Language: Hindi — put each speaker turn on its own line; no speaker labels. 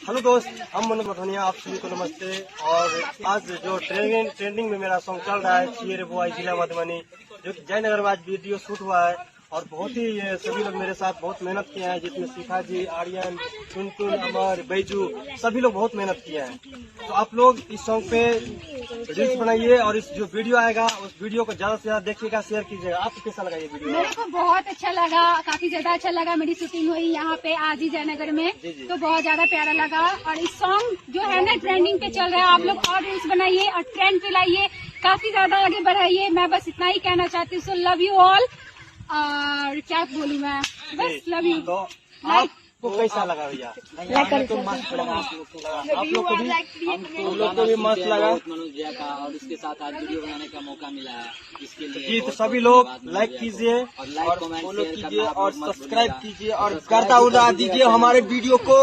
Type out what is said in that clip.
हेलो दोस्त, हम मनोज मधुबनिया, आप सभी को नमस्ते। और आज जो ट्रेंडिंग में मेरा सॉन्ग चल रहा है चियर बुआई जिला मधुबनी, जो कि जयनगर में आज वीडियो शूट हुआ है। और बहुत ही सभी लोग मेरे साथ बहुत मेहनत किए हैं, जिसमें शिखा जी, आर्यन, टुनटुन, अमर, बैजू, सभी लोग बहुत मेहनत किए हैं। तो आप लोग इस सॉन्ग पे रील्स बनाइए और इस जो वीडियो आएगा उस वीडियो को ज्यादा से ज्यादा देखिएगा, शेयर कीजिएगा। आपको कैसा लगा ये वीडियो?
मेरे को बहुत अच्छा लगा, काफी ज्यादा अच्छा लगा। मेरी शूटिंग हुई यहाँ पे आज ही जयनगर में, तो बहुत ज्यादा प्यारा लगा। और इस सॉन्ग जो है ना ट्रेंडिंग पे चल रहा है, आप लोग और रील्स बनाइए और ट्रेंड पे लाइए, काफी ज्यादा आगे बढ़ाइए। मैं बस इतना ही कहना चाहती हूँ। So love you all. और क्या बोलूँ मैं, बस लव यू।
तो आपको कैसा लगा भैया?
तो मस्त लगा।
आप लोग को भी? हम लोग को भी मस्त लगा।
मनोज भैया का और उसके साथ आज वीडियो बनाने का मौका मिला है, इसके लिए
जी, तो सभी लोग लाइक कीजिए
और लाइक कमेंट
फॉलो
शेयर
कीजिए
करना
और
मत
सब्सक्राइब
भूलिएगा।
कीजिए और गर्दा उड़ा दीजिए हमारे वीडियो को।